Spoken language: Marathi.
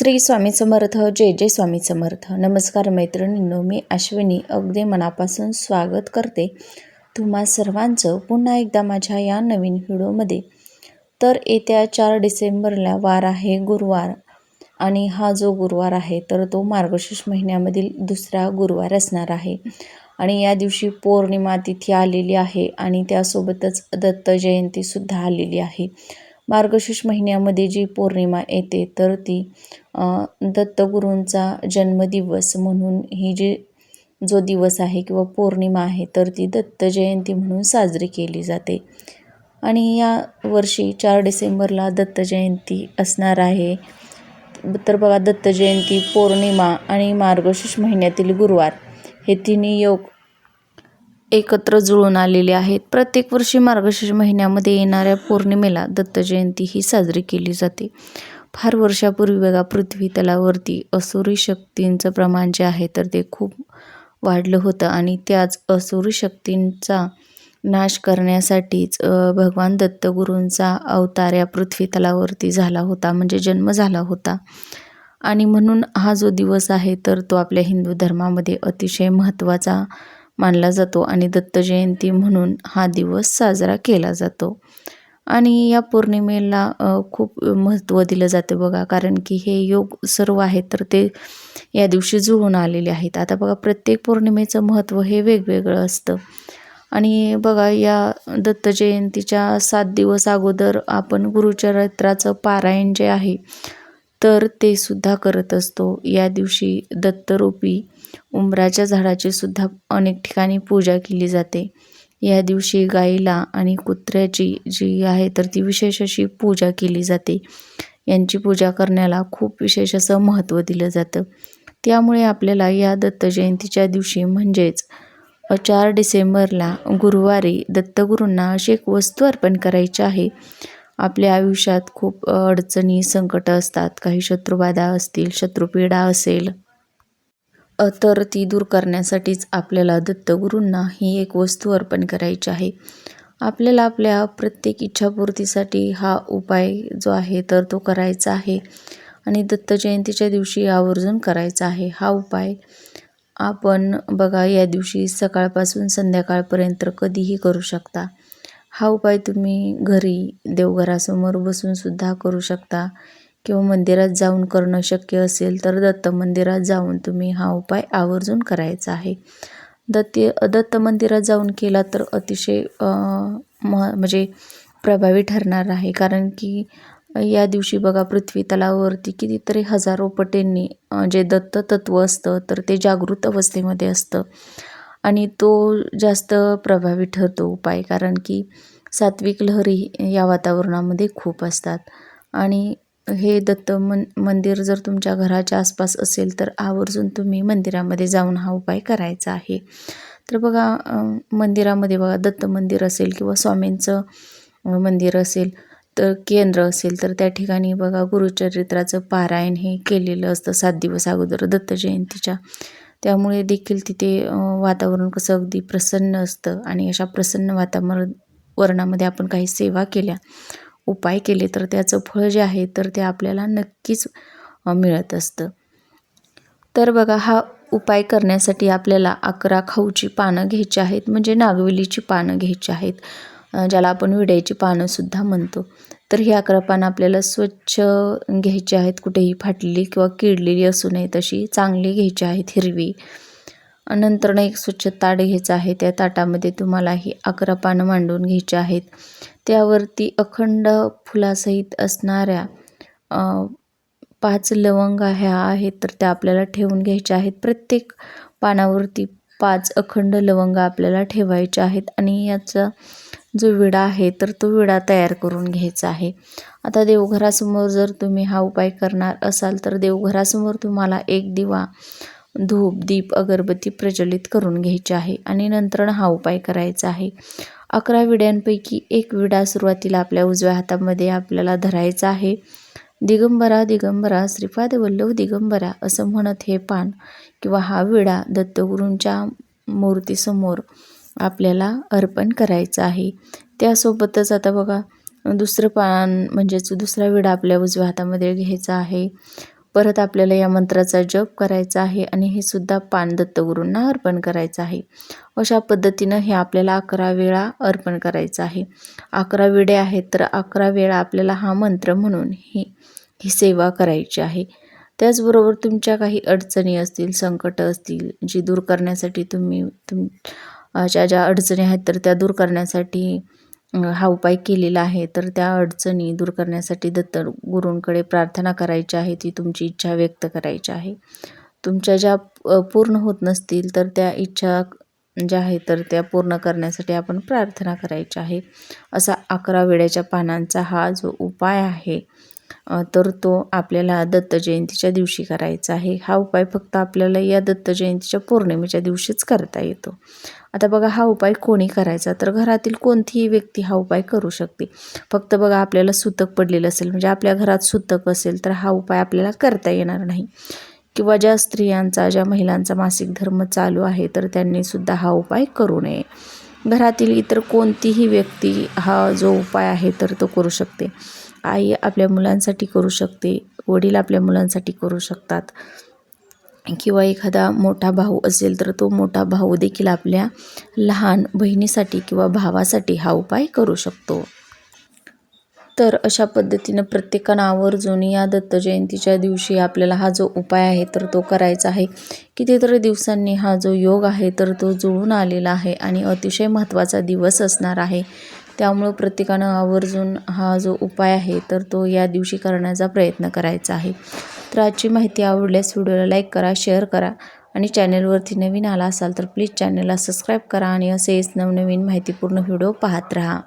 श्री स्वामी समर्थ. जय जय स्वामी समर्थ. नमस्कार मैत्रिणींनो, मी अश्विनी अगदी मनापासून स्वागत करते तुम्हा सर्वांचं पुन्हा एकदा माझ्या या नवीन व्हिडिओमध्ये. तर येत्या 4 डिसेंबरला वार आहे गुरुवार, आणि हा जो गुरुवार आहे तर तो मार्गशीर्ष महिन्यामधील दुसरा गुरुवार असणार आहे. आणि या दिवशी पौर्णिमा तिथी आलेली आहे आणि त्यासोबतच दत्त जयंतीसुद्धा आलेली आहे. मार्गशीर्ष महिन्यामध्ये जी पौर्णिमा येते तर ती दत्तगुरूंचा जन्मदिवस म्हणून ही जो दिवस आहे किंवा पौर्णिमा आहे तर ती दत्त जयंती म्हणून साजरी केली जाते. आणि या वर्षी 4 डिसेंबरला दत्त जयंती असणार आहे. तर बघा, दत्त जयंती, पौर्णिमा आणि मार्गशीर्ष महिन्यातील गुरुवार हे तिन्ही योग एकत्र जुळून आलेले आहेत. प्रत्येक वर्षी मार्गशीर्ष महिन्यामध्ये येणाऱ्या पौर्णिमेला दत्त जयंती ही साजरी केली जाते. फार वर्षापूर्वी बघा, पृथ्वी तलावरती असुरी शक्तींचं प्रमाण जे आहे तर ते खूप वाढलं होतं आणि त्याच असुरी शक्तींचा नाश करण्यासाठीच भगवान दत्तगुरूंचा अवतार या पृथ्वी तलावरती झाला होता, म्हणजे जन्म झाला होता. आणि म्हणून हा जो दिवस आहे तर तो आपल्या हिंदू धर्मामध्ये अतिशय महत्त्वाचा मानला जातो आणि दत्त जयंती म्हणून हा दिवस साजरा केला जातो. आणि या पौर्णिमेला खूप महत्त्व दिलं जाते बघा, कारण की हे योग सर्व आहेत तर ते या दिवशी जुळून आलेले आहेत. आता बघा, प्रत्येक पौर्णिमेचं महत्त्व हे वेगवेगळं असतं. आणि बघा, या दत्त जयंतीच्या 7 दिवस अगोदर आपण गुरुचरित्राचं पारायण जे आहे तर ते सुद्धा करत असतो. या दिवशी दत्तरूपी उंबराच्या झाडाची सुद्धा अनेक ठिकाणी पूजा केली जाते. या दिवशी गाईला आणि कुत्र्याची जी आहे तर ती विशेष अशी पूजा केली जाते. यांची पूजा करण्याला खूप विशेष असं महत्त्व दिलं जातं. त्यामुळे आपल्याला या दत्त जयंतीच्या दिवशी म्हणजेच 4 डिसेंबरला गुरुवारी दत्तगुरूंना अशी एक वस्तू अर्पण करायची आहे. आपल्या आयुष्यात खूप अडचणी, संकट असतात, काही शत्रुबाधा असतील, शत्रुपीडा असेल तर ती दूर करण्यासाठीच आपल्याला दत्तगुरूंना ही एक वस्तू अर्पण करायची आहे. आपल्याला आपल्या प्रत्येक इच्छापूर्तीसाठी हा उपाय जो आहे तर तो करायचा आहे आणि दत्त जयंतीच्या दिवशी आवर्जून करायचा आहे. हा उपाय आपण बघा, या दिवशी सकाळपासून संध्याकाळपर्यंत कधीही करू शकता. हा उपाय तुम्ही घरी देवघरासमोर बसून सुद्धा करू शकता किंवा मंदिरात जाऊन करणं शक्य असेल तर दत्त मंदिरात जाऊन तुम्ही हा उपाय आवर्जून करायचा आहे. दत्त मंदिरात जाऊन केला तर अतिशय म्हणजे प्रभावी ठरणार आहे, कारण की या दिवशी बघा, पृथ्वी तलावरती कितीतरी हजारो पटींनी जे दत्त तत्व असतं तर ते जागृत अवस्थेमध्ये असतं आणि तो जास्त प्रभावी ठरतो उपाय, कारण की सात्विक लहरी या वातावरणामध्ये खूप असतात. आणि हे दत्त मंदिर जर तुमच्या घराच्या आसपास असेल तर आवर्जून तुम्ही मंदिरामध्ये जाऊन हा उपाय करायचा आहे. तर बघा, मंदिरामध्ये बघा, दत्त मंदिर असेल किंवा स्वामींचं मंदिर असेल तर केंद्र असेल तर त्या ठिकाणी बघा, गुरुचरित्राचं पारायण हे केलेलं असतं 7 दिवस अगोदर दत्त जयंतीच्या. त्यामुळे देखील तिथे वातावरण कसं अगदी प्रसन्न असतं आणि अशा प्रसन्न वातावरणामध्ये आपण काही सेवा केल्या, उपाय केले तर त्याचं फळ जे आहे तर ते आपल्याला नक्कीच मिळत असतं. तर बघा, हा उपाय करण्यासाठी आपल्याला 11 खाऊची पानं घ्यायची आहेत, म्हणजे नागवेलीची पानं घ्यायची आहेत, ज्याला आपण विड्याची पानंसुद्धा म्हणतो. तर ही 11 पानं आपल्याला स्वच्छ घ्यायची आहेत, कुठेही फाटलेली किंवा किडलेली असू नये तशी चांगली घ्यायची आहेत, हिरवी. नंतर एक स्वच्छ ताट घ्यायचं आहे. त्या ताटामध्ये तुम्हाला ही 11 पानं मांडून घ्यायची आहेत. त्यावरती अखंड फुलासहित असणाऱ्या 5 लवंगा ह्या आहेत तर त्या आपल्याला ठेवून घ्यायच्या आहेत. प्रत्येक पानावरती 5 अखंड लवंगा आपल्याला ठेवायच्या आहेत आणि याचा जो विडा आहे तर तो विडा तयार करून घ्यायचा आहे. आता देवघरासमोर जर तुम्ही हा उपाय करणार असाल तर देवघरासमोर तुम्हाला एक दिवा, धूप, दीप, अगरबत्ती प्रज्वलित करून घ्यायची आहे आणि नंतर हा उपाय करायचा आहे. 11 विड्यांपैकी एक विडा सुरुवातीला आपल्या उजव्या हातामध्ये आपल्याला धरायचा आहे. दिगंबरा दिगंबरा श्रीपाद वल्लभ दिगंबरा असं म्हणत हे पान किंवा हा विडा दत्तगुरूंच्या मूर्तीसमोर आपल्याला अर्पण करायचं आहे. त्यासोबतच आता बघा, दुसरं पान म्हणजेच दुसरा विडा आपल्या उजव्या हातामध्ये घ्यायचा आहे. परत आपल्याला या मंत्राचा जप करायचा आहे आणि हे सुद्धा पान दत्तगुरूंना अर्पण करायचं आहे. अशा पद्धतीनं हे आपल्याला 11 वेळा अर्पण करायचं आहे. 11 विडे आहेत तर 11 वेळा आपल्याला हा मंत्र म्हणून ही सेवा करायची आहे. त्याचबरोबर तुमच्या काही अडचणी असतील, संकट असतील, जी दूर करण्यासाठी ज्या अडचणी आहेत तर त्या दूर करण्यासाठी हा उपाय केलेला आहे. तर त्या अडचणी दूर करण्यासाठी दत्तगुरूंकडे प्रार्थना करायची आहे, ती तुमची इच्छा व्यक्त करायची आहे. तुमच्या ज्या पूर्ण होत नसतील तर त्या इच्छा ज्या आहेत तर त्या पूर्ण करण्यासाठी आपण प्रार्थना करायची आहे. असा 11 विड्याच्या पानांचा हा जो उपाय आहे तर तो आपल्याला दत्त जयंतीच्या दिवशी करायचा आहे. हा उपाय फक्त आपल्याला या दत्त जयंतीच्या पौर्णिमेच्या दिवशीच करता येतो. आता बघा, हा उपाय कोणी करायचा, तर घरातील कोणतीही व्यक्ती हा उपाय करू शकते. फक्त बघा, आपल्याला सुतक पडलेलं असेल, म्हणजे आपल्या घरात सुतक असेल तर हा उपाय आपल्याला करता येणार नाही. किंवा ज्या स्त्रियांचा, ज्या महिलांचा मासिक धर्म चालू आहे तर त्यांनी सुद्धा हा उपाय करू नये. घरातील इतर कोणतीही व्यक्ती हा जो उपाय आहे तर तो करू शकते. आई आपल्या मुलांसाठी करू शकते, वडील आपल्या मुलांसाठी करू शकतात, किंवा एखादा मोठा भाऊ असेल तर तो मोठा भाऊ देखील आपल्या लहान बहिणीसाठी किंवा भावासाठी हा उपाय करू शकतो. तर अशा पद्धतीनं प्रत्येकानं आवर्जून या दत्त जयंतीच्या दिवशी आपल्याला हा जो उपाय आहे तर तो करायचा आहे. कितीतरी दिवसांनी हा जो योग आहे तर तो जुळून आलेला आहे आणि अतिशय महत्त्वाचा दिवस असणार आहे. त्यामुळं प्रत्येकानं आवर्जून हा जो उपाय आहे तर तो या दिवशी करण्याचा प्रयत्न करायचा आहे. तर आजची माहिती आवडल्यास व्हिडिओला लाईक करा, शेअर करा आणि चॅनलवरती नवीन आला असाल तर प्लीज चॅनलला सबस्क्राईब करा आणि असेच नवनवीन माहितीपूर्ण व्हिडिओ पाहत राहा.